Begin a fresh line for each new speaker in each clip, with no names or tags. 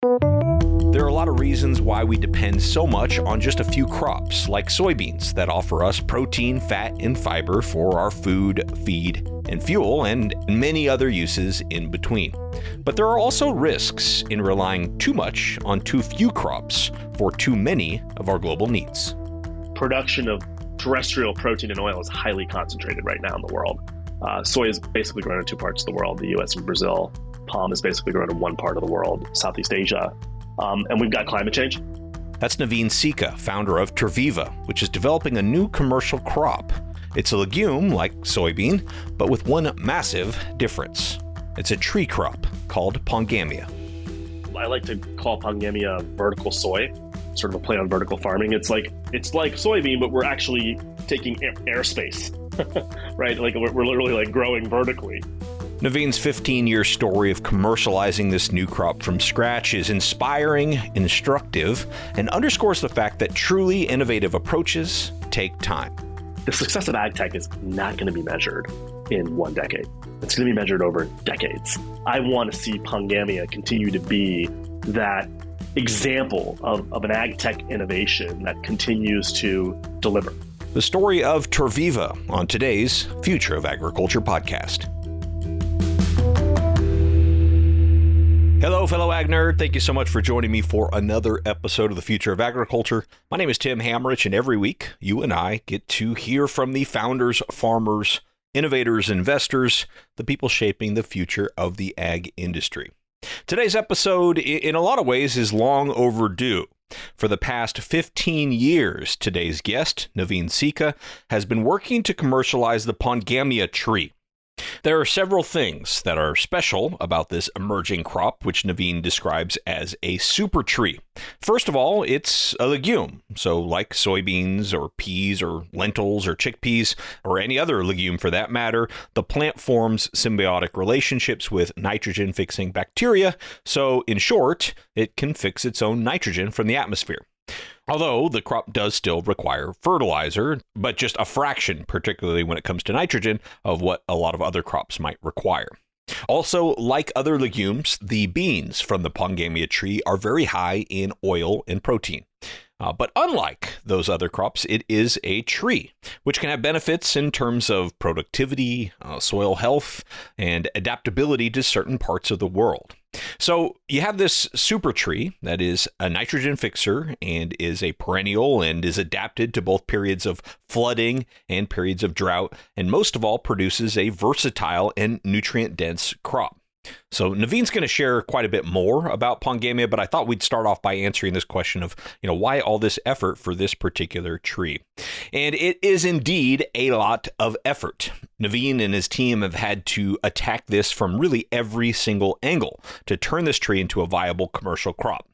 There are a lot of reasons why we depend so much on just a few crops, like soybeans, that offer us protein, fat, and fiber for our food, feed, and fuel, and many other uses in between. But there are also risks in relying too much on too few crops for too many of our global needs.
Production of terrestrial protein and oil is highly concentrated right now in the world. Soy is basically grown in two parts of the world, the US and Brazil. Palm is basically grown in one part of the world, Southeast Asia. And we've got climate change.
That's Naveen Sikka, founder of Terviva, which is developing a new commercial crop. It's a legume like soybean, but with one massive difference. It's a tree crop called pongamia.
I like to call pongamia vertical soy, sort of a play on vertical farming. It's like soybean, but we're actually taking airspace, right? Like we're literally like growing vertically.
Naveen's 15-year story of commercializing this new crop from scratch is inspiring, instructive, and underscores the fact that truly innovative approaches take time.
The success of ag tech is not going to be measured in one decade. It's going to be measured over decades. I want to see pongamia continue to be that example of an ag tech innovation that continues to deliver.
The story of Terviva on today's Future of Agriculture podcast. Hello, fellow ag nerd. Thank you so much for joining me for another episode of the Future of Agriculture. My name is Tim Hamrich, and every week you and I get to hear from the founders, farmers, innovators, investors, the people shaping the future of the ag industry. Today's episode, in a lot of ways, is long overdue. For the past 15 years, today's guest, Naveen Sikka, has been working to commercialize the pongamia tree. There are several things that are special about this emerging crop, which Naveen describes as a supertree. First of all, it's a legume. So like soybeans or peas or lentils or chickpeas or any other legume for that matter, the plant forms symbiotic relationships with nitrogen-fixing bacteria. So in short, it can fix its own nitrogen from the atmosphere. Although the crop does still require fertilizer, but just a fraction, particularly when it comes to nitrogen, of what a lot of other crops might require. Also, like other legumes, the beans from the pongamia tree are very high in oil and protein. But unlike those other crops, it is a tree, which can have benefits in terms of productivity, soil health, and adaptability to certain parts of the world. So you have this super tree that is a nitrogen fixer and is a perennial and is adapted to both periods of flooding and periods of drought, and most of all produces a versatile and nutrient-dense crop. So Naveen's going to share quite a bit more about pongamia, but I thought we'd start off by answering this question of, why all this effort for this particular tree? And it is indeed a lot of effort. Naveen and his team have had to attack this from really every single angle to turn this tree into a viable commercial crop.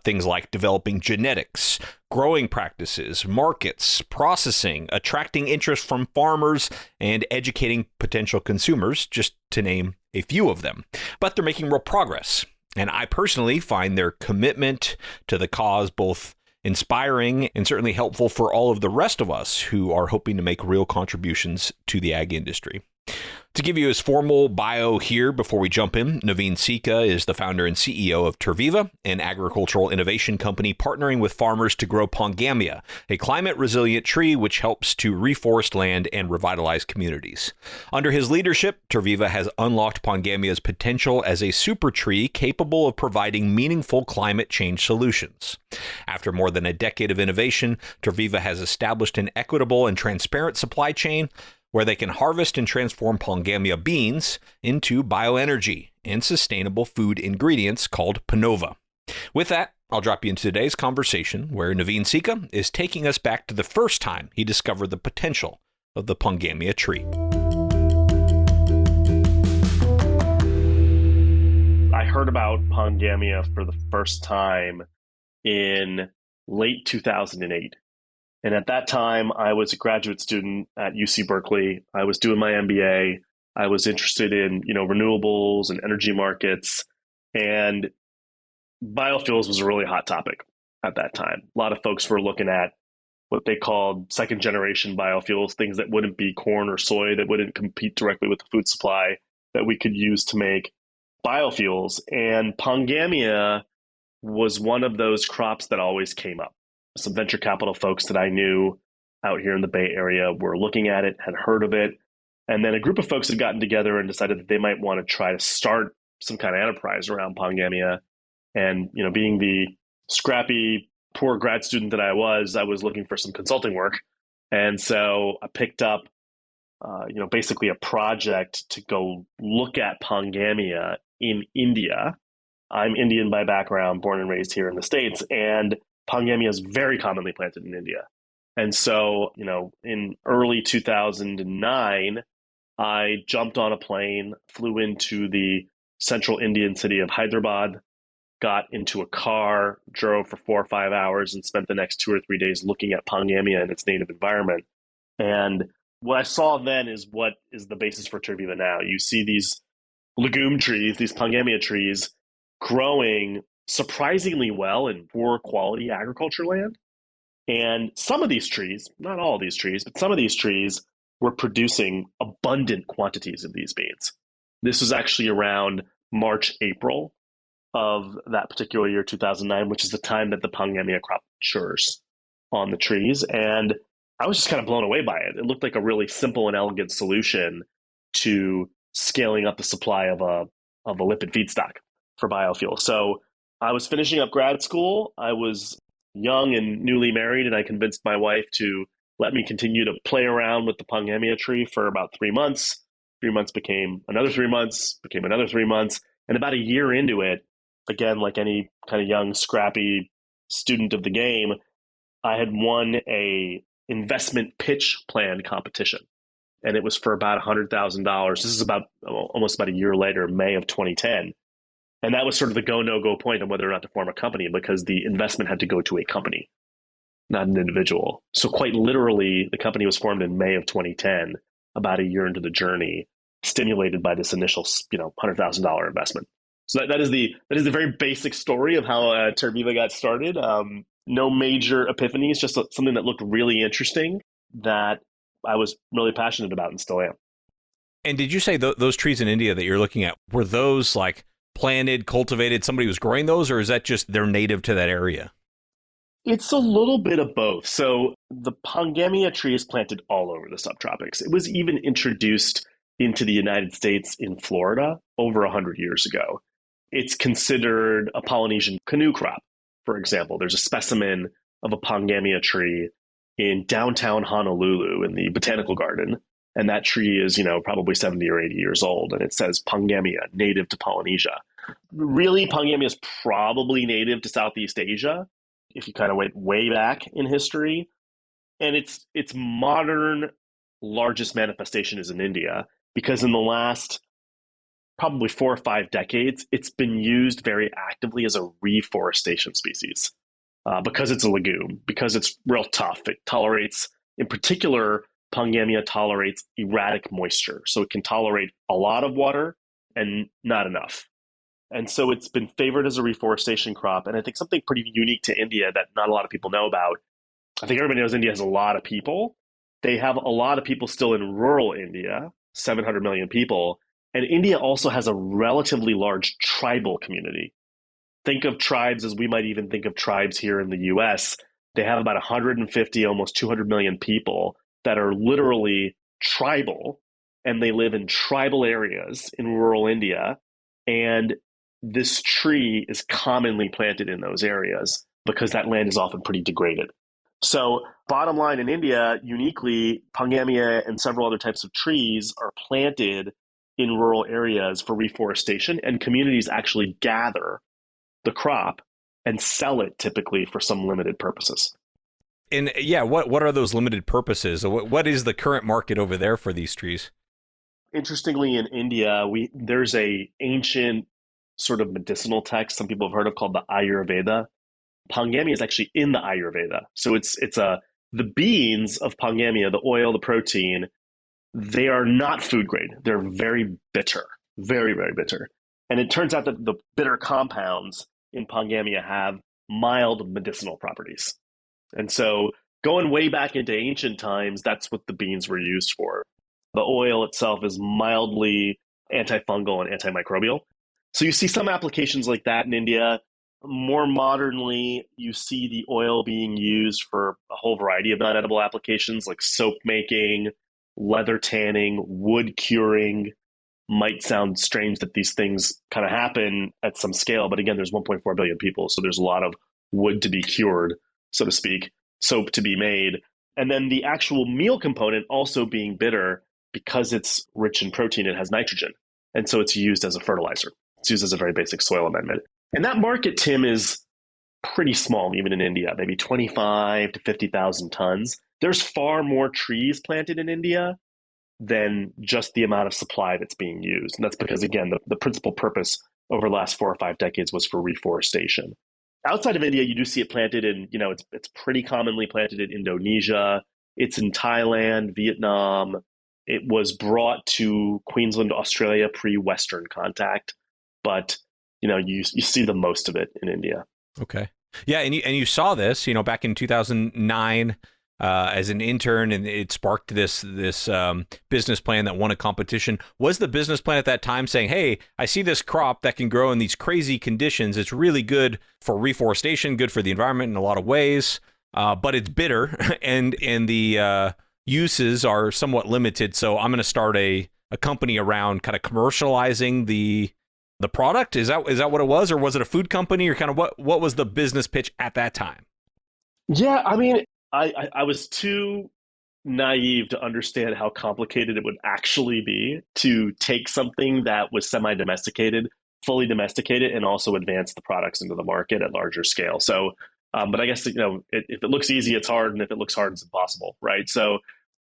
Things like developing genetics, growing practices, markets, processing, attracting interest from farmers, and educating potential consumers, just to name a few of them. But they're making real progress. And I personally find their commitment to the cause both inspiring and certainly helpful for all of the rest of us who are hoping to make real contributions to the ag industry. To give you his formal bio here before we jump in, Naveen Sikka is the founder and CEO of Terviva, an agricultural innovation company partnering with farmers to grow pongamia, a climate-resilient tree which helps to reforest land and revitalize communities. Under his leadership, Terviva has unlocked pongamia's potential as a super tree capable of providing meaningful climate change solutions. After more than a decade of innovation, Terviva has established an equitable and transparent supply chain where they can harvest and transform pongamia beans into bioenergy and sustainable food ingredients called Panova. With that, I'll drop you into today's conversation where Naveen Sikka is taking us back to the first time he discovered the potential of the pongamia tree.
I heard about pongamia for the first time in late 2008. And at that time, I was a graduate student at UC Berkeley. I was doing my MBA. I was interested in, renewables and energy markets. And biofuels was a really hot topic at that time. A lot of folks were looking at what they called second generation biofuels, things that wouldn't be corn or soy, that wouldn't compete directly with the food supply, that we could use to make biofuels. And pongamia was one of those crops that always came up. Some venture capital folks that I knew out here in the Bay Area were looking at it, had heard of it. And then a group of folks had gotten together and decided that they might want to try to start some kind of enterprise around pongamia. And, being the scrappy, poor grad student that I was looking for some consulting work. And so I picked up, basically a project to go look at pongamia in India. I'm Indian by background, born and raised here in the States, and pongamia is very commonly planted in India. And so, in early 2009, I jumped on a plane, flew into the central Indian city of Hyderabad, got into a car, drove for 4 or 5 hours, and spent the next 2 or 3 days looking at pongamia in its native environment. And what I saw then is what is the basis for Terviva now. You see these legume trees, these pongamia trees, growing surprisingly well in poor quality agriculture land. And some of these trees, not all of these trees, but some of these trees were producing abundant quantities of these beans. This was actually around March, April of that particular year, 2009, which is the time that the pongamia crop matures on the trees. And I was just kind of blown away by it. It looked like a really simple and elegant solution to scaling up the supply of a lipid feedstock for biofuel. So I was finishing up grad school. I was young and newly married, and I convinced my wife to let me continue to play around with the pongamia tree for about 3 months. 3 months became another 3 months, became another 3 months. And about a year into it, again, like any kind of young, scrappy student of the game, I had won a investment pitch plan competition. And it was for about $100,000. This is about almost about a year later, May of 2010. And that was sort of the go, no go point on whether or not to form a company, because the investment had to go to a company, not an individual. So quite literally, the company was formed in May of 2010, about a year into the journey, stimulated by this initial, $100,000 investment. So that is the very basic story of how Terviva got started. No major epiphanies, just something that looked really interesting that I was really passionate about and still am.
And did you say those trees in India that you're looking at, were those like planted, cultivated, somebody was growing those, or is that just they're native to that area?
It's a little bit of both. So the pongamia tree is planted all over the subtropics. It was even introduced into the United States in Florida over 100 years ago. It's considered a Polynesian canoe crop, for example. There's a specimen of a pongamia tree in downtown Honolulu in the botanical garden. And that tree is, probably 70 or 80 years old. And it says pongamia, native to Polynesia. Really, pongamia is probably native to Southeast Asia, if you kind of went way back in history. And its modern largest manifestation is in India, because in the last probably 4 or 5 decades, it's been used very actively as a reforestation species because it's a legume, because it's real tough. It tolerates, in particular, pongamia tolerates erratic moisture. So it can tolerate a lot of water and not enough. And so it's been favored as a reforestation crop. And I think something pretty unique to India that not a lot of people know about, I think everybody knows India has a lot of people. They have a lot of people still in rural India, 700 million people. And India also has a relatively large tribal community. Think of tribes as we might even think of tribes here in the US. They have about 150, almost 200 million people that are literally tribal, and they live in tribal areas in rural India. And this tree is commonly planted in those areas because that land is often pretty degraded. So bottom line, in India, uniquely, pongamia and several other types of trees are planted in rural areas for reforestation, and communities actually gather the crop and sell it typically for some limited purposes.
And yeah, what are those limited purposes? What is the current market over there for these trees?
Interestingly, in India, there's a ancient sort of medicinal text some people have heard of called the Ayurveda. Pongamia is actually in the Ayurveda. So the beans of pongamia, the oil, the protein, they are not food grade. They're very bitter, very, very bitter. And it turns out that the bitter compounds in pongamia have mild medicinal properties. And so going way back into ancient times, that's what the beans were used for. The oil itself is mildly antifungal and antimicrobial. So you see some applications like that in India. More modernly, you see the oil being used for a whole variety of non-edible applications like soap making, leather tanning, wood curing. Might sound strange that these things kind of happen at some scale, but again, there's 1.4 billion people, so there's a lot of wood to be cured, so to speak, soap to be made. And then the actual meal component also being bitter because it's rich in protein, it has nitrogen. And so it's used as a fertilizer. It's used as a very basic soil amendment. And that market, Tim, is pretty small, even in India, maybe 25 to 50,000 tons. There's far more trees planted in India than just the amount of supply that's being used. And that's because, again, the principal purpose over the last 4 or 5 decades was for reforestation. Outside of India, you do see it planted in, it's pretty commonly planted in Indonesia. It's in Thailand, Vietnam. It was brought to Queensland, Australia pre-Western contact, but you see the most of it in India.
Okay. Yeah, and you saw this, back in 2009 as an intern, and it sparked this business plan that won a competition. Was the business plan at that time saying, "Hey, I see this crop that can grow in these crazy conditions. It's really good for reforestation, good for the environment in a lot of ways, but it's bitter, and the uses are somewhat limited. So I'm going to start a company around kind of commercializing the product." Is that what it was, or was it a food company, or kind of what was the business pitch at that time?
Yeah, I mean, I was too naive to understand how complicated it would actually be to take something that was semi-domesticated, fully domesticated, and also advance the products into the market at larger scale. So, but I guess, if it looks easy, it's hard, and if it looks hard, it's impossible, right? So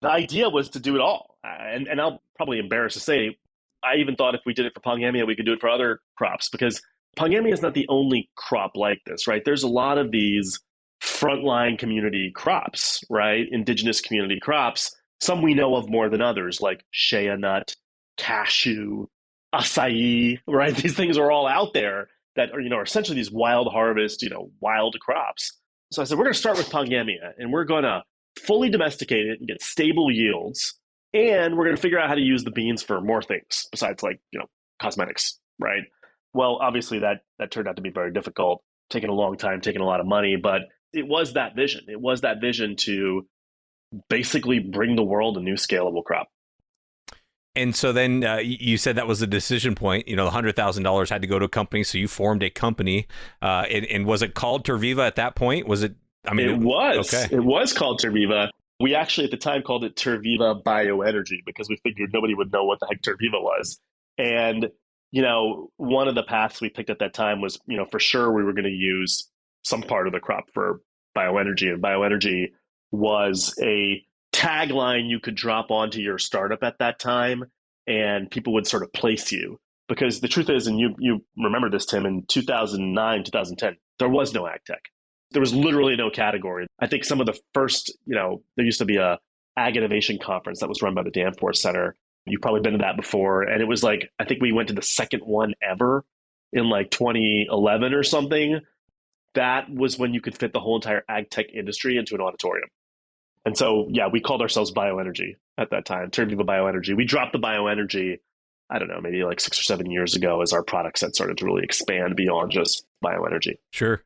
the idea was to do it all. And I'll probably embarrass to say, I even thought if we did it for pongamia, we could do it for other crops, because pongamia is not the only crop like this, right? There's a lot of these frontline community crops, right? Indigenous community crops. Some we know of more than others, like shea nut, cashew, acai, right? These things are all out there that are essentially these wild harvest, wild crops. So I said, we're going to start with pongamia, and we're going to fully domesticate it and get stable yields. And we're going to figure out how to use the beans for more things besides cosmetics, right? Well, obviously that turned out to be very difficult, taking a long time, taking a lot of money, but it was that vision. It was that vision to basically bring the world a new scalable crop.
And so then you said that was the decision point. The $100,000 had to go to a company, so you formed a company. And was it called Terviva at that point? Was it? I mean,
it was.
Okay.
It was called Terviva. We actually at the time called it Terviva Bioenergy because we figured nobody would know what the heck Terviva was. And one of the paths we picked at that time was, for sure we were going to use some part of the crop for bioenergy, and bioenergy was a tagline you could drop onto your startup at that time, and people would sort of place you. Because the truth is, and you remember this, Tim, in 2009, 2010, there was no ag tech. There was literally no category. I think some of the first, there used to be a ag innovation conference that was run by the Danforth Center. You've probably been to that before. And it was I think we went to the second one ever in 2011 or something. That was when you could fit the whole entire ag tech industry into an auditorium. And so, yeah, we called ourselves Bioenergy at that time, Terviva Bioenergy. We dropped the bioenergy, I don't know, maybe 6 or 7 years ago as our product set started to really expand beyond just bioenergy.
Sure.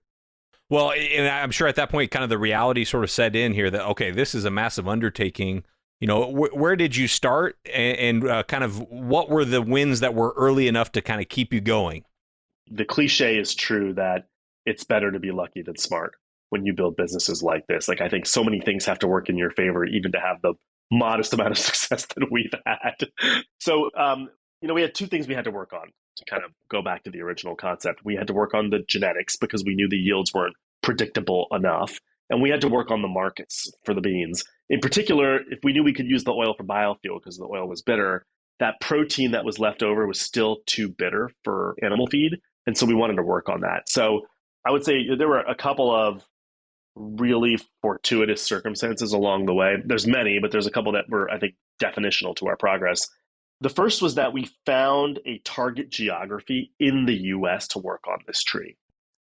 Well, and I'm sure at that point, kind of the reality sort of set in here that, okay, this is a massive undertaking. Where did you start, and kind of what were the wins that were early enough to kind of keep you going?
The cliche is true that it's better to be lucky than smart when you build businesses like this. I think so many things have to work in your favor, even to have the modest amount of success that we've had. So, we had two things we had to work on to kind of go back to the original concept. We had to work on the genetics because we knew the yields weren't predictable enough. And we had to work on the markets for the beans. In particular, if we knew we could use the oil for biofuel because the oil was bitter, that protein that was left over was still too bitter for animal feed. And so we wanted to work on that. So I would say there were a couple of really fortuitous circumstances along the way. There's many, but there's a couple that were, I think, definitional to our progress. The first was that we found a target geography in the US to work on this tree.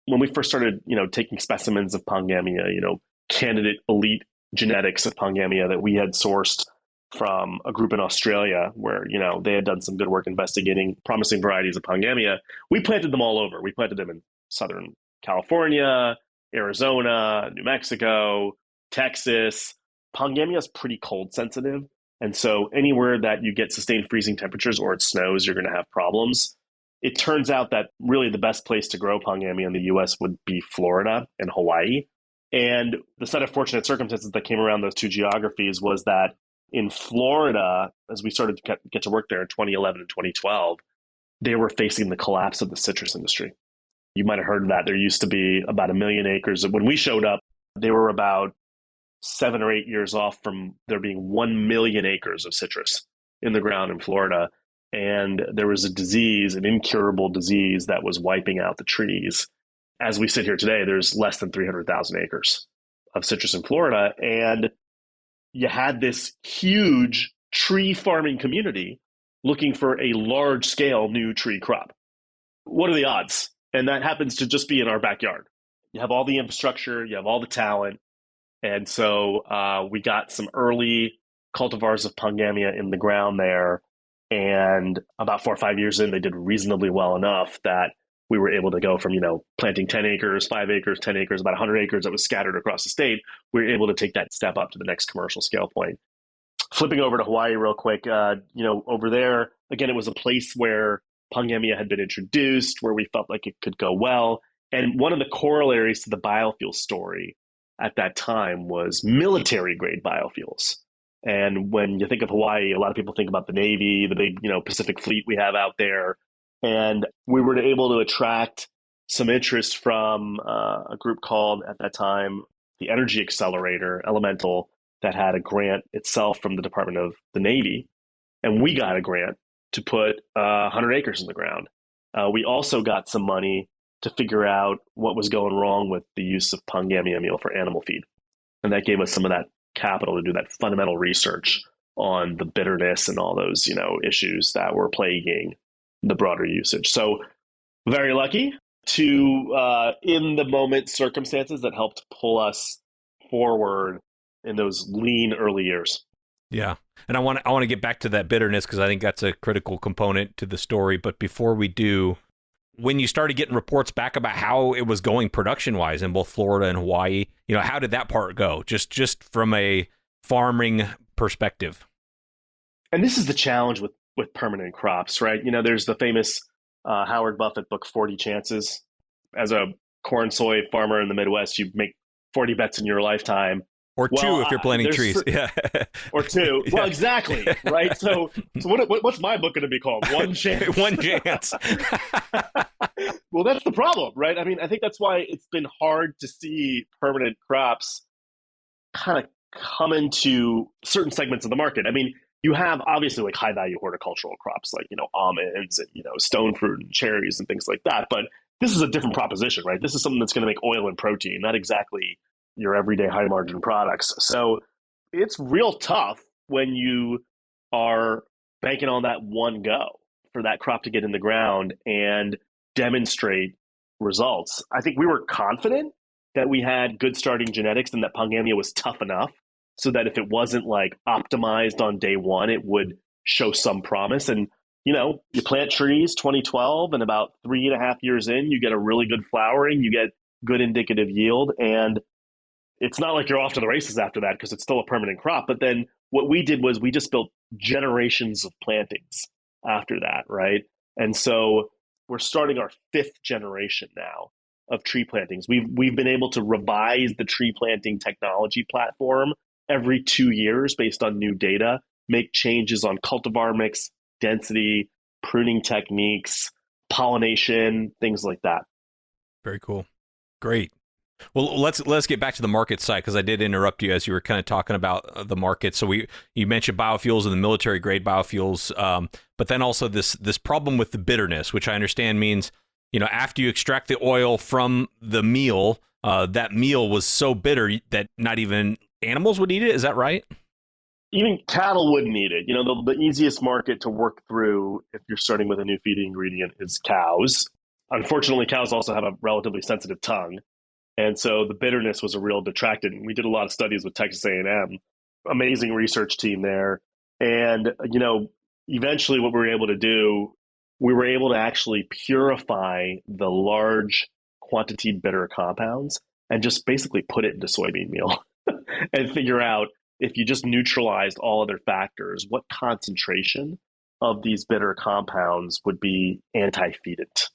When we first started, taking specimens of pongamia, candidate elite genetics of pongamia that we had sourced from a group in Australia where, they had done some good work investigating promising varieties of pongamia, we planted them all over. We planted them in southern California, Arizona, New Mexico, Texas. Pongamia is pretty cold sensitive. And so anywhere that you get sustained freezing temperatures or it snows, you're going to have problems. It turns out that really the best place to grow pongamia in the US would be Florida and Hawaii. And the set of fortunate circumstances that came around those two geographies was that in Florida, as we started to get to work there in 2011 and 2012, they were facing the collapse of the citrus industry. You might have heard of that. There used to be about 1,000,000 acres. When we showed up, they were about 7 or 8 years off from there being 1,000,000 acres of citrus in the ground in Florida. And there was a disease, an incurable disease that was wiping out the trees. As we sit here today, there's less than 300,000 acres of citrus in Florida. And you had this huge tree farming community looking for a large scale new tree crop. What are the odds? And that happens to just be in our backyard. You have all the infrastructure, you have all the talent. And so we got some early cultivars of pongamia in the ground there. And about 4 or 5 years in, they did reasonably well enough that we were able to go from, planting 10 acres, 5 acres, 10 acres, about 100 acres that was scattered across the state. We were able to take that step up to the next commercial scale point. Flipping over to Hawaii real quick, over there, again, it was a place where pongamia had been introduced, where we felt like it could go well. And one of the corollaries to the biofuel story at that time was military grade biofuels. And when you think of Hawaii, a lot of people think about the Navy, the big, Pacific Fleet we have out there. And we were able to attract some interest from a group called, at that time, the Energy Accelerator, Elemental, that had a grant itself from the Department of the Navy. And we got a grant to put 100 acres in the ground. We also got some money to figure out what was going wrong with the use of pongamia meal for animal feed. And that gave us some of that capital to do that fundamental research on the bitterness and all those, issues that were plaguing the broader usage. So very lucky to, in the moment circumstances that helped pull us forward in those lean early years.
Yeah. And I want to get back to that bitterness because I think that's a critical component to the story. But before we do, when you started getting reports back about how it was going production-wise in both Florida and Hawaii, how did that part go? Just from a farming perspective.
And this is the challenge with permanent crops, right? There's the famous Howard Buffett book, 40 Chances. As a corn soy farmer in the Midwest, you make 40 bets in your lifetime.
Or two if you're planting trees. Yeah.
Or two.
Yeah.
Well, exactly. Right. So what's my book going to be called? One Chance.
One Chance.
Well, that's the problem, right? I mean, I think that's why it's been hard to see permanent crops kind of come into certain segments of the market. I mean, you have obviously like high value horticultural crops like, almonds and, stone fruit and cherries and things like that. But this is a different proposition, right? This is something that's going to make oil and protein, not exactly your everyday high margin products. So it's real tough when you are banking on that one go for that crop to get in the ground and demonstrate results. I think we were confident that we had good starting genetics and that pongamia was tough enough so that if it wasn't like optimized on day one, it would show some promise. And, you plant trees 2012 and about 3.5 years in, you get a really good flowering, you get good indicative yield. And it's not like you're off to the races after that because it's still a permanent crop. But then what we did was we just built generations of plantings after that, right? And so we're starting our 5th generation now of tree plantings. We've been able to revise the tree planting technology platform every 2 years based on new data, make changes on cultivar mix, density, pruning techniques, pollination, things like that.
Very cool. Great. Well, let's get back to the market side because I did interrupt you as you were kind of talking about the market. So you mentioned biofuels and the military grade biofuels, but then also this problem with the bitterness, which I understand means after you extract the oil from the meal, that meal was so bitter that not even animals would eat it. Is that right?
Even cattle wouldn't eat it. The easiest market to work through if you're starting with a new feed ingredient is cows. Unfortunately, cows also have a relatively sensitive tongue. And so the bitterness was a real detractant. We did a lot of studies with Texas A&M, amazing research team there. And, eventually what we were able to do, we were able to actually purify the large quantity bitter compounds and just basically put it into soybean meal and figure out if you just neutralized all other factors, what concentration of these bitter compounds would be anti-feedant.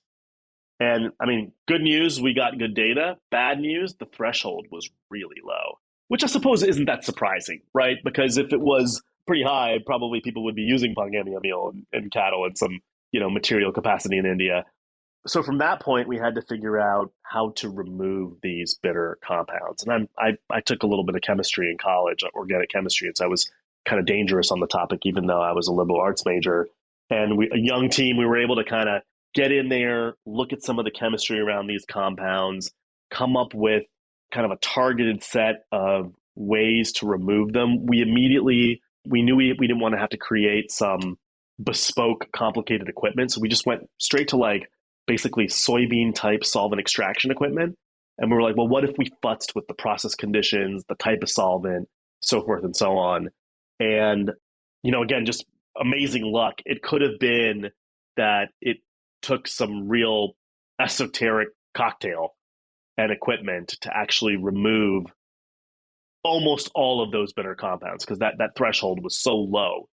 And I mean, good news, we got good data. Bad news, the threshold was really low, which I suppose isn't that surprising, right? Because if it was pretty high, probably people would be using pongamia meal in cattle in some, material capacity in India. So from that point, we had to figure out how to remove these bitter compounds. And I took a little bit of chemistry in college, organic chemistry, and so I was kind of dangerous on the topic, even though I was a liberal arts major. And a young team, we were able to kind of get in there, look at some of the chemistry around these compounds, come up with kind of a targeted set of ways to remove them. We knew we didn't want to have to create some bespoke, complicated equipment. So we just went straight to like basically soybean type solvent extraction equipment. And we were like, well, what if we futzed with the process conditions, the type of solvent, so forth and so on. And, again, just amazing luck. It could have been that it took some real esoteric cocktail and equipment to actually remove almost all of those bitter compounds, because that threshold was so low.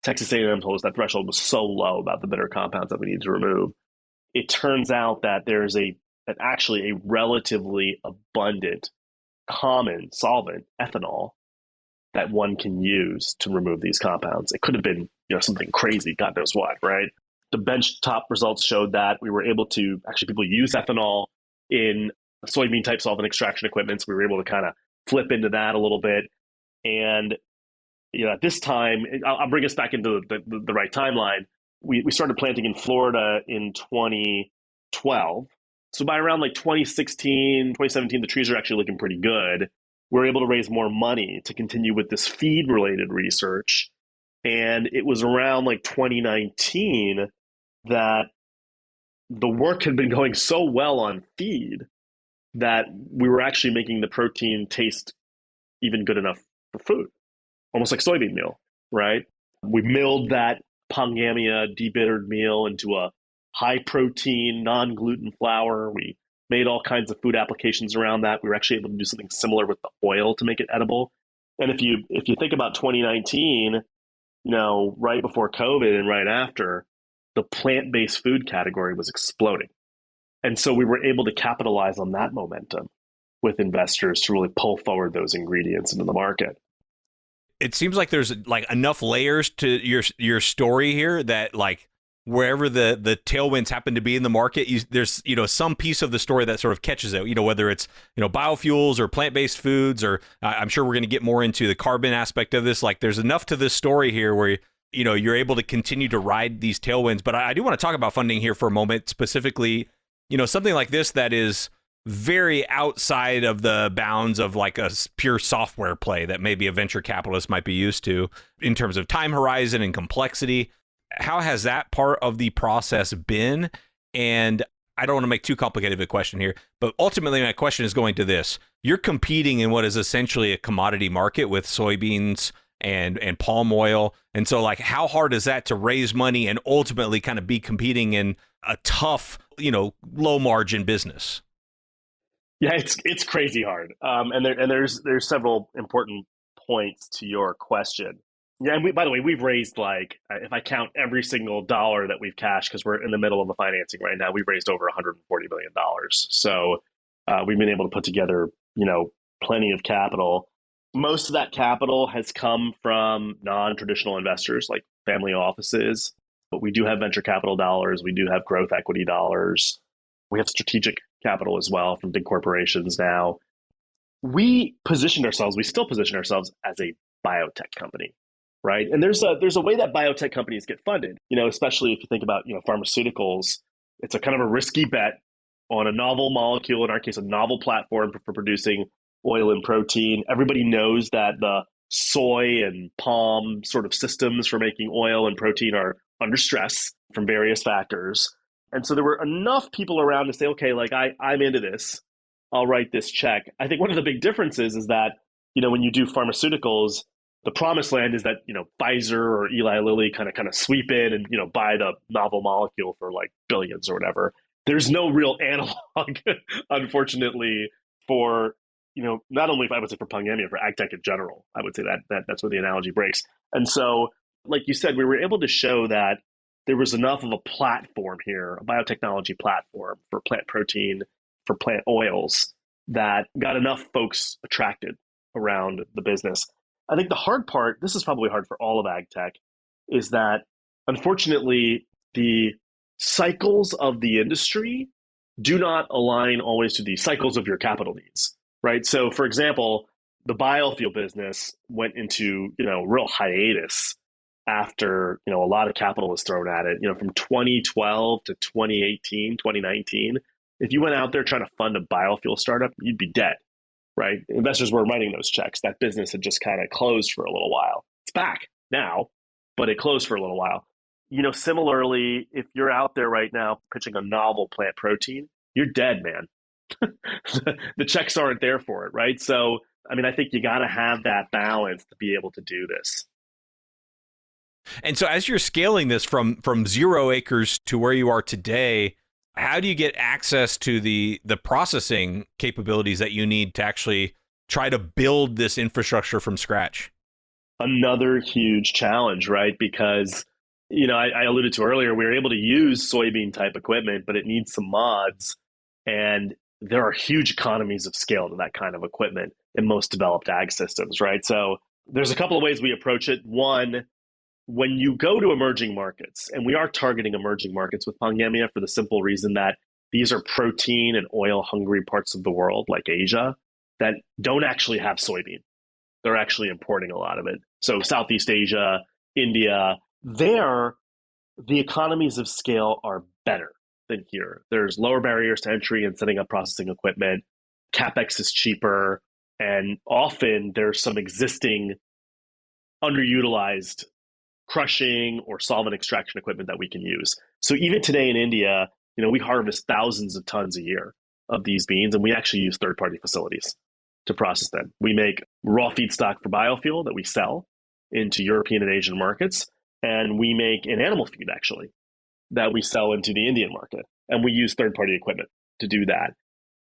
Texas A&M told us that threshold was so low about the bitter compounds that we need to remove. It turns out that there's actually a relatively abundant common solvent, ethanol, that one can use to remove these compounds. It could have been, something crazy, God knows what, right? The benchtop results showed that we were able to people use ethanol in soybean type solvent extraction equipment. So we were able to kind of flip into that a little bit. And, at this time, I'll bring us back into the right timeline. We started planting in Florida in 2012. So by around like 2016, 2017, the trees are actually looking pretty good. We're able to raise more money to continue with this feed related research. And it was around like 2019 that the work had been going so well on feed that we were actually making the protein taste even good enough for food, almost like soybean meal, right? We milled that pongamia debittered meal into a high protein, non-gluten flour. We made all kinds of food applications around that. We were actually able to do something similar with the oil to make it edible. And if you think about 2019, right before COVID and right after, the plant-based food category was exploding. And so we were able to capitalize on that momentum with investors to really pull forward those ingredients into the market.
It seems like there's like enough layers to your story here that like wherever the tailwinds happen to be in the market, there's some piece of the story that sort of catches it. Whether it's biofuels or plant-based foods, or I'm sure we're going to get more into the carbon aspect of this. Like there's enough to this story here where you're able to continue to ride these tailwinds. But I do want to talk about funding here for a moment, specifically something like this that is very outside of the bounds of like a pure software play that maybe a venture capitalist might be used to in terms of time horizon and complexity. How has that part of the process been? And I don't want to make too complicated of a question here, but ultimately my question is going to this. You're competing in what is essentially a commodity market with soybeans and palm oil. And so like, how hard is that to raise money and ultimately kind of be competing in a tough, low margin business?
Yeah, it's crazy hard. And there's several important points to your question. Yeah, and by the way, we've raised like, if I count every single dollar that we've cashed, because we're in the middle of the financing right now, we've raised over $140 million. So we've been able to put together, plenty of capital. Most of that capital has come from non-traditional investors like family offices, but we do have venture capital dollars. We do have growth equity dollars. We have strategic capital as well from big corporations now. We still position ourselves as a biotech company, right? And there's a way that biotech companies get funded, especially if you think about, pharmaceuticals. It's a kind of a risky bet on a novel molecule, in our case, a novel platform for producing oil and protein. Everybody knows that the soy and palm sort of systems for making oil and protein are under stress from various factors. And so there were enough people around to say, okay, like I'm into this. I'll write this check. I think one of the big differences is that, when you do pharmaceuticals, the promised land is that, Pfizer or Eli Lilly kind of sweep in and, buy the novel molecule for like billions or whatever. there's no real analog, unfortunately, for not only if I would say for pongamia, for ag tech in general. I would say that's where the analogy breaks. And so, like you said, we were able to show that there was enough of a platform here, a biotechnology platform for plant protein, for plant oils, that got enough folks attracted around the business. I think the hard part, this is probably hard for all of ag tech, is that unfortunately the cycles of the industry do not align always to the cycles of your capital needs, right? So, for example, the biofuel business went into real hiatus after a lot of capital was thrown at it. From 2012 to 2018, 2019, if you went out there trying to fund a biofuel startup, you'd be dead, right? Investors were writing those checks. That business had just kind of closed for a little while. It's back now, but it closed for a little while. Similarly, if you're out there right now pitching a novel plant protein, you're dead, man. The checks aren't there for it, right? So, I think you got to have that balance to be able to do this.
And so as you're scaling this from 0 acres to where you are today, how do you get access to the processing capabilities that you need to actually try to build this infrastructure from scratch?
Another huge challenge, right? Because, I alluded to earlier, we were able to use soybean type equipment, but it needs some mods. And there are huge economies of scale to that kind of equipment in most developed ag systems, right? So there's a couple of ways we approach it. One, when you go to emerging markets, and we are targeting emerging markets with pongamia for the simple reason that these are protein and oil hungry parts of the world, like Asia, that don't actually have soybean. They're actually importing a lot of it. So Southeast Asia, India, there, the economies of scale are better than here. There's lower barriers to entry in setting up processing equipment. CapEx is cheaper. And often there's some existing underutilized crushing or solvent extraction equipment that we can use. So even today in India, we harvest thousands of tons a year of these beans, and we actually use third-party facilities to process them. We make raw feedstock for biofuel that we sell into European and Asian markets, and we make an animal feed, actually, that we sell into the Indian market, and we use third-party equipment to do that.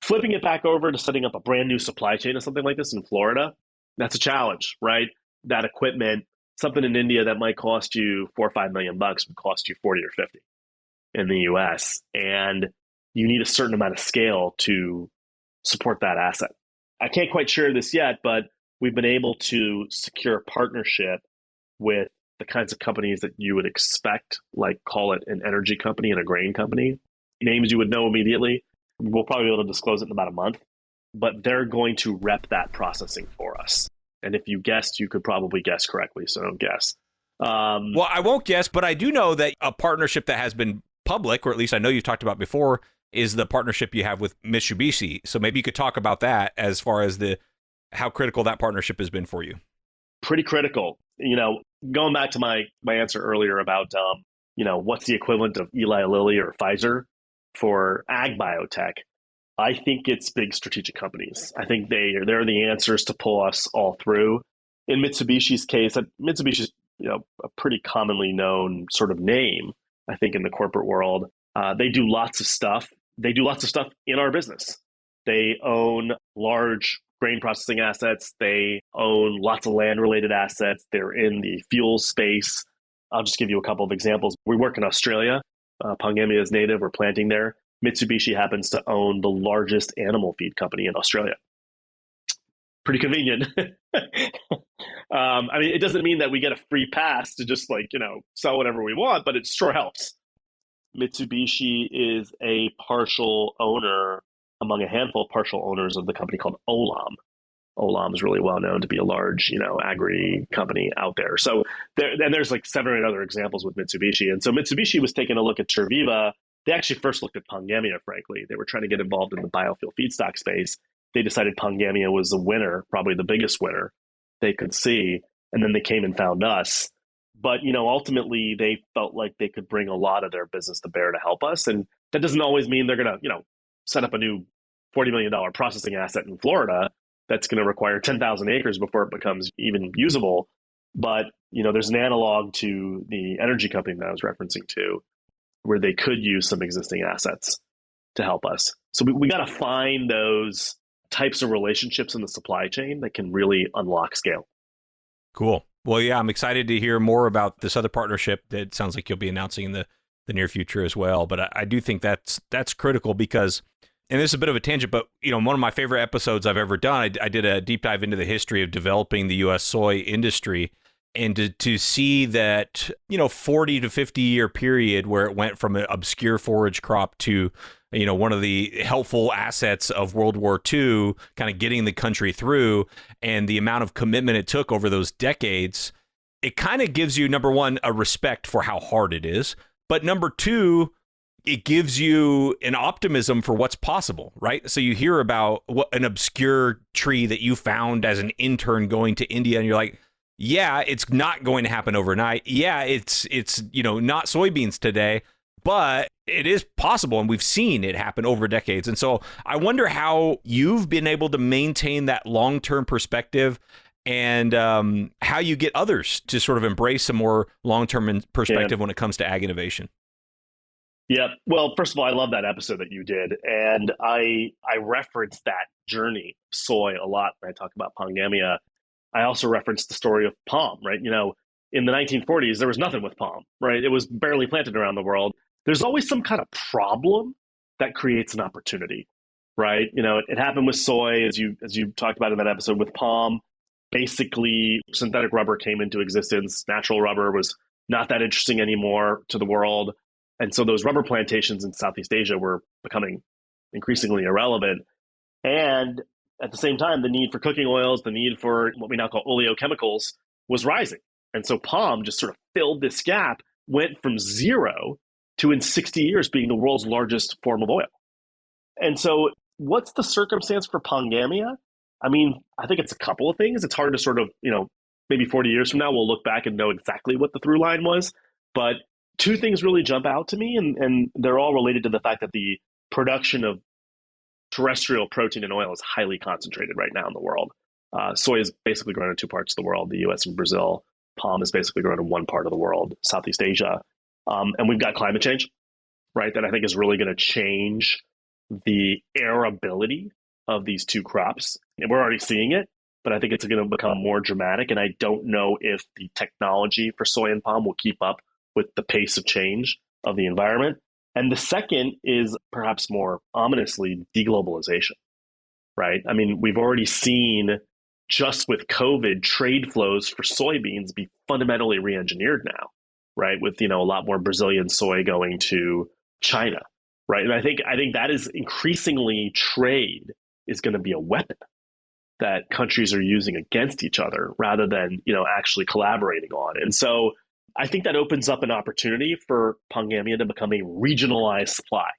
Flipping it back over to setting up a brand new supply chain of something like this in Florida, that's a challenge, right? That equipment, something in India that might cost you $4 or $5 million would cost you 40 or 50 in the US. And you need a certain amount of scale to support that asset. I can't quite share this yet, but we've been able to secure a partnership with the kinds of companies that you would expect, like call it an energy company and a grain company. Names you would know immediately. We'll probably be able to disclose it in about a month, but they're going to rep that processing for us. And if you guessed, you could probably guess correctly, so don't guess.
Well, I won't guess, but I do know that a partnership that has been public, or at least I know you've talked about before, is the partnership you have with Mitsubishi. So maybe you could talk about that as far as how critical that partnership has been for you.
Pretty critical. Going back to my answer earlier about, what's the equivalent of Eli Lilly or Pfizer for ag biotech, I think it's big strategic companies. I think they're the answers to pull us all through. In Mitsubishi's case, Mitsubishi's a pretty commonly known sort of name, I think, in the corporate world. They do lots of stuff. They do lots of stuff in our business. They own large grain processing assets. They own lots of land-related assets. They're in the fuel space. I'll just give you a couple of examples. We work in Australia. Pongamia is native. We're planting there. Mitsubishi happens to own the largest animal feed company in Australia. Pretty convenient. It doesn't mean that we get a free pass to just sell whatever we want, but it sure helps. Mitsubishi is a partial owner among a handful of partial owners of the company called Olam. Olam is really well known to be a large, agri company out there. So there's like 7 or 8 other examples with Mitsubishi. And so Mitsubishi was taking a look at Terviva. They actually first looked at pongamia, frankly. They were trying to get involved in the biofuel feedstock space. They decided pongamia was a winner, probably the biggest winner they could see. And then they came and found us. But, ultimately they felt like they could bring a lot of their business to bear to help us. And that doesn't always mean they're going to, set up a new $40 million processing asset in Florida that's going to require 10,000 acres before it becomes even usable. But, there's an analog to the energy company that I was referencing to, where they could use some existing assets to help us. So we got to find those types of relationships in the supply chain that can really unlock scale.
Cool. Well, yeah, I'm excited to hear more about this other partnership that sounds like you'll be announcing in the near future as well. But I do think that's critical because, and this is a bit of a tangent, but one of my favorite episodes I've ever done, I did a deep dive into the history of developing the U.S. soy industry, and to see that 40 to 50 year period where it went from an obscure forage crop to one of the helpful assets of World War II, kind of getting the country through, and the amount of commitment it took over those decades, it kind of gives you, number one, a respect for how hard it is, but number two, it gives you an optimism for what's possible, right? So you hear about an obscure tree that you found as an intern going to India, and you're like, yeah, it's not going to happen overnight. Yeah, it's not soybeans today, but it is possible, and we've seen it happen over decades. And so I wonder how you've been able to maintain that long-term perspective, and how you get others to sort of embrace a more long-term perspective when it comes to ag innovation.
Yeah. Well, first of all, I love that episode that you did. And I referenced that journey, soy, a lot when I talk about pongamia. I also referenced the story of palm, right? In the 1940s, there was nothing with palm, right? It was barely planted around the world. There's always some kind of problem that creates an opportunity, right? It happened with soy, as you talked about in that episode. With palm, basically synthetic rubber came into existence. Natural rubber was not that interesting anymore to the world. And so those rubber plantations in Southeast Asia were becoming increasingly irrelevant. And at the same time, the need for cooking oils, the need for what we now call oleochemicals was rising. And so palm just sort of filled this gap, went from zero to in 60 years being the world's largest form of oil. And so what's the circumstance for pongamia? I mean, I think it's a couple of things. It's hard to sort of, maybe 40 years from now, we'll look back and know exactly what the through line was. But two things really jump out to me, and they're all related to the fact that the production of terrestrial protein and oil is highly concentrated right now in the world. Soy is basically grown in two parts of the world, the US and Brazil. Palm is basically grown in one part of the world, Southeast Asia. And we've got climate change, right, that I think is really going to change the arability of these two crops. And we're already seeing it, but I think it's going to become more dramatic. And I don't know if the technology for soy and palm will keep up with the pace of change of the environment. And the second is perhaps more ominously deglobalization, right? I mean, we've already seen just with COVID trade flows for soybeans be fundamentally re-engineered now, right? With, a lot more Brazilian soy going to China, right? And I think that is increasingly trade is going to be a weapon that countries are using against each other rather than, actually collaborating on. And so I think that opens up an opportunity for pongamia to become a regionalized supply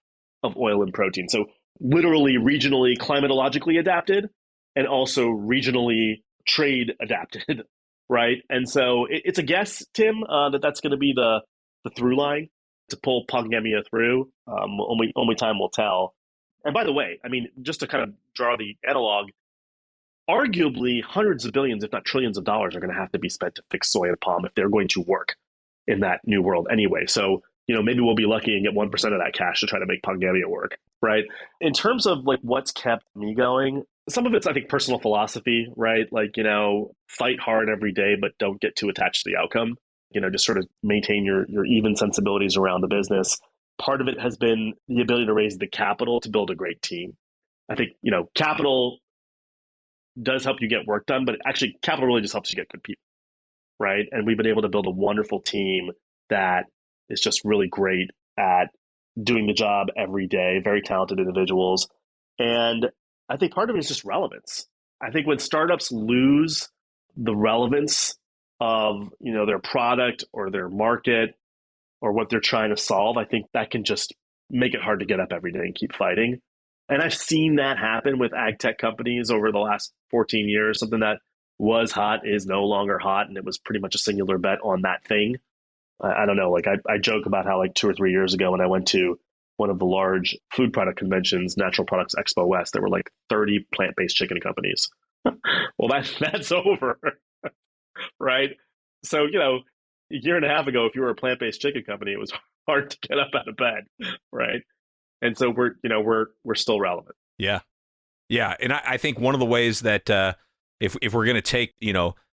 of oil and protein. So literally regionally climatologically adapted and also regionally trade adapted, right? And so it's a guess, Tim, that's going to be the through line to pull pongamia through. Only time will tell. And by the way, I mean, just to kind of draw the analog, arguably hundreds of billions, if not trillions of dollars are going to have to be spent to fix soy and palm if they're going to work in that new world anyway. So, maybe we'll be lucky and get 1% of that cash to try to make pongamia work, right? In terms of like what's kept me going, some of it's, I think, personal philosophy, right? Like, fight hard every day, but don't get too attached to the outcome. Just sort of maintain your even sensibilities around the business. Part of it has been the ability to raise the capital to build a great team. I think, capital does help you get work done, but actually capital really just helps you get good people, right? And we've been able to build a wonderful team that is just really great at doing the job every day, very talented individuals. And I think part of it is just relevance. I think when startups lose the relevance of, their product or their market or what they're trying to solve, I think that can just make it hard to get up every day and keep fighting. And I've seen that happen with ag tech companies over the last 14 years. Something that was hot is no longer hot, and it was pretty much a singular bet on that thing. I don't know, like I joke about how like 2 or 3 years ago when I went to one of the large food product conventions, Natural Products Expo West, there were like 30 plant-based chicken companies. Well, that's over, right? So, a year and a half ago, if you were a plant-based chicken company, it was hard to get up out of bed, right? And so we're still relevant.
Yeah. Yeah. And I think one of the ways that if we're going to take,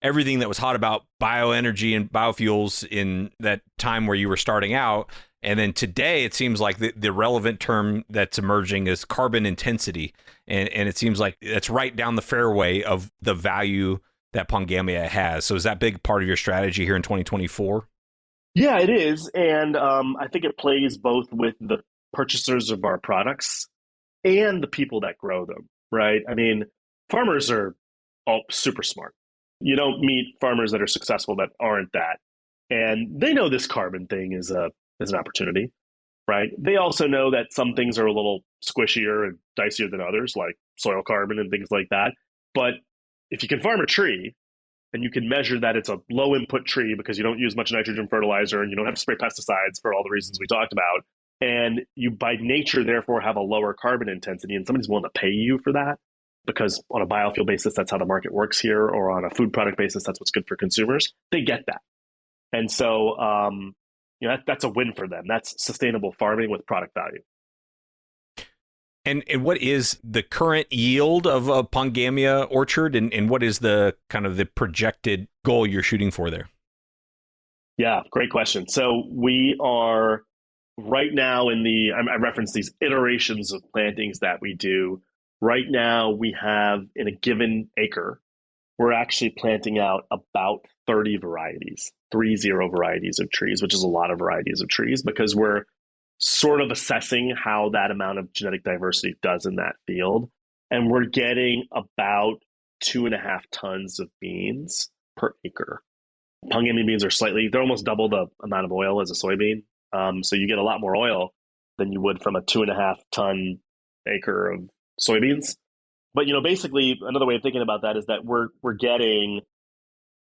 everything that was hot about bioenergy and biofuels in that time where you were starting out, and then today it seems like the relevant term that's emerging is carbon intensity. And it seems like that's right down the fairway of the value that pongamia has. So is that big part of your strategy here in 2024?
Yeah, it is. And I think it plays both with the purchasers of our products and the people that grow them, right? I mean, farmers are all super smart. You don't meet farmers that are successful that aren't that. And they know this carbon thing is an opportunity, right? They also know that some things are a little squishier and dicier than others, like soil carbon and things like that. But if you can farm a tree and you can measure that it's a low input tree because you don't use much nitrogen fertilizer and you don't have to spray pesticides for all the reasons we talked about, and you by nature therefore have a lower carbon intensity, and somebody's willing to pay you for that because on a biofuel basis that's how the market works here, or on a food product basis that's what's good for consumers, they get that. And so that's a win for them. That's sustainable farming with product value.
And what is the current yield of a pongamia orchard, and what is the kind of the projected goal you're shooting for there?
Yeah, great question. So we are right now I referenced these iterations of plantings that we do. Right now we have in a given acre, we're actually planting out about 30 varieties, 30 varieties of trees, which is a lot of varieties of trees because we're sort of assessing how that amount of genetic diversity does in that field. And we're getting about 2.5 tons of beans per acre. Pongamia beans they're almost double the amount of oil as a soybean. So you get a lot more oil than you would from a 2.5 ton acre of soybeans. But basically, another way of thinking about that is that we're getting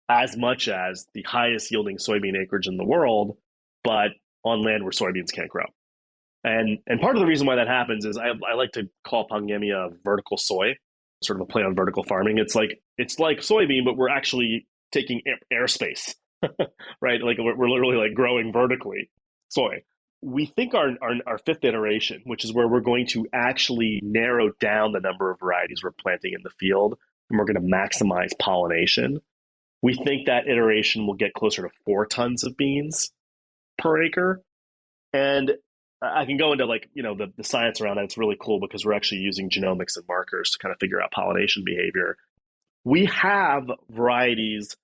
as much as the highest yielding soybean acreage in the world, but on land where soybeans can't grow. And part of the reason why that happens is I like to call pongamia vertical soy, sort of a play on vertical farming. It's like soybean, but we're actually taking airspace, right? Like we're literally like growing vertically soy. We think our fifth iteration, which is where we're going to actually narrow down the number of varieties we're planting in the field, and we're going to maximize pollination. We think that iteration will get closer to 4 tons of beans per acre. And I can go into the science around that. It's really cool because we're actually using genomics and markers to kind of figure out pollination behavior. We have varieties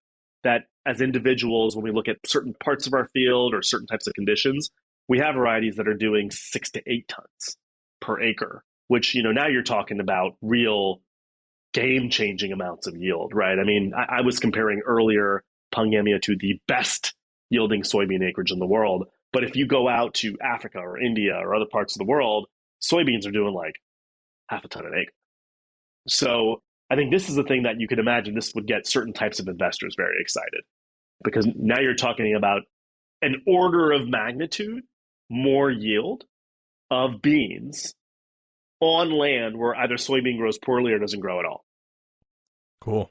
that as individuals, when we look at certain parts of our field or certain types of conditions, we have varieties that are doing 6 to 8 tons per acre, which, now you're talking about real game-changing amounts of yield, right? I mean, I was comparing earlier pongamia to the best yielding soybean acreage in the world. But if you go out to Africa or India or other parts of the world, soybeans are doing like 0.5 ton an acre. So I think this is the thing that you could imagine this would get certain types of investors very excited, because now you're talking about an order of magnitude more yield of beans on land where either soybean grows poorly or doesn't grow at all.
Cool.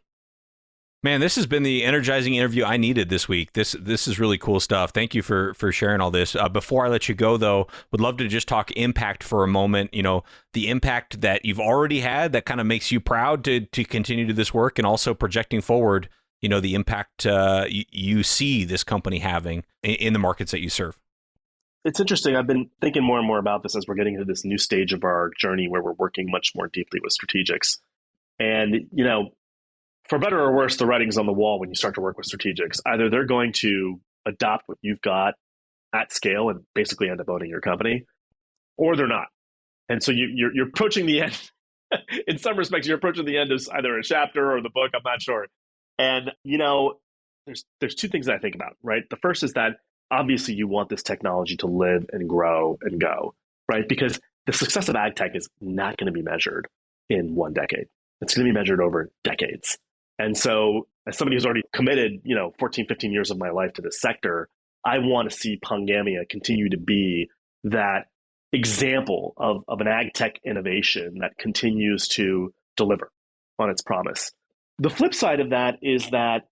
Man, this has been the energizing interview I needed this week. This is really cool stuff. Thank you for sharing all this. Before I let you go, though, would love to just talk impact for a moment. The impact that you've already had that kind of makes you proud to continue to this work, and also projecting forward, the impact you see this company having in the markets that you serve.
It's interesting. I've been thinking more and more about this as we're getting into this new stage of our journey where we're working much more deeply with strategics. And, for better or worse, the writing's on the wall when you start to work with strategics. Either they're going to adopt what you've got at scale and basically end up owning your company, or they're not. And so you're approaching the end. In some respects, you're approaching the end of either a chapter or the book. I'm not sure. And, there's 2 things that I think about, right? The first is that obviously you want this technology to live and grow and go, right? Because the success of ag tech is not going to be measured in 1 decade. It's going to be measured over decades. And so as somebody who's already committed, 14, 15 years of my life to this sector, I want to see pongamia continue to be that example of an ag tech innovation that continues to deliver on its promise. The flip side of that is that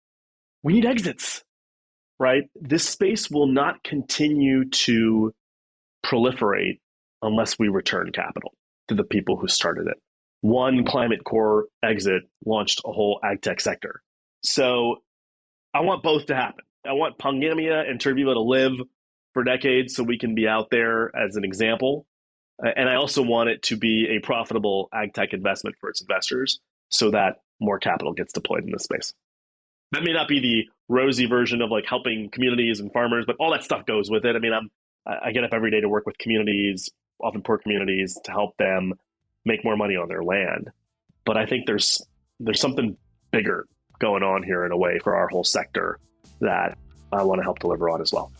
we need exits, right? This space will not continue to proliferate unless we return capital to the people who started it. One Climate Corps exit launched a whole ag tech sector. So I want both to happen. I want pongamia and Terviva to live for decades so we can be out there as an example. And I also want it to be a profitable ag tech investment for its investors so that more capital gets deployed in this space. That may not be the rosy version of like helping communities and farmers, but all that stuff goes with it. I mean, I get up every day to work with communities, often poor communities, to help them make more money on their land. But I think there's something bigger going on here in a way for our whole sector that I want to help deliver on as well.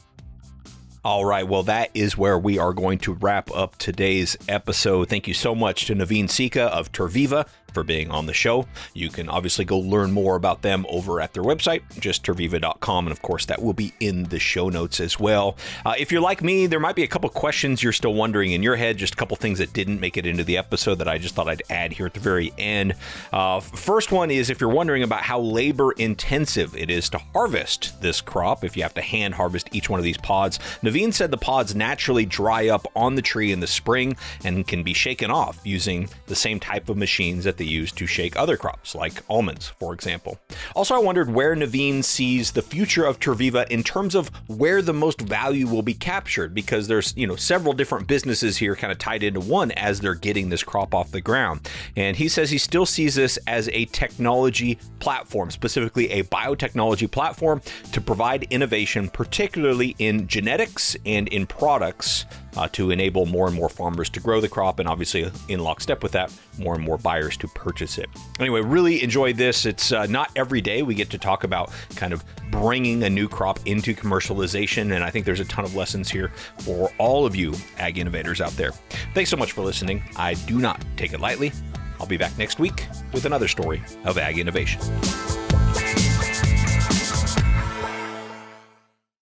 All right. Well, that is where we are going to wrap up today's episode. Thank you so much to Naveen Sikka of Terviva for being on the show. You can obviously go learn more about them over at their website, just terviva.com. And of course, that will be in the show notes as well. If you're like me, there might be a couple questions you're still wondering in your head, just a couple things that didn't make it into the episode that I just thought I'd add here at the very end. First one is if you're wondering about how labor intensive it is to harvest this crop, if you have to hand harvest each one of these pods. Naveen said the pods naturally dry up on the tree in the spring and can be shaken off using the same type of machines that they use to shake other crops, like almonds, for example. Also, I wondered where Naveen sees the future of Terviva in terms of where the most value will be captured, because there's, several different businesses here kind of tied into one as they're getting this crop off the ground. And he says he still sees this as a technology platform, specifically a biotechnology platform to provide innovation, particularly in genetics and in products to enable more and more farmers to grow the crop, and obviously in lockstep with that, more and more buyers to purchase it. Anyway, really enjoyed this. It's not every day we get to talk about kind of bringing a new crop into commercialization, and I think there's a ton of lessons here for all of you ag innovators out there. Thanks so much for listening. I do not take it lightly. I'll be back next week with another story of ag innovation.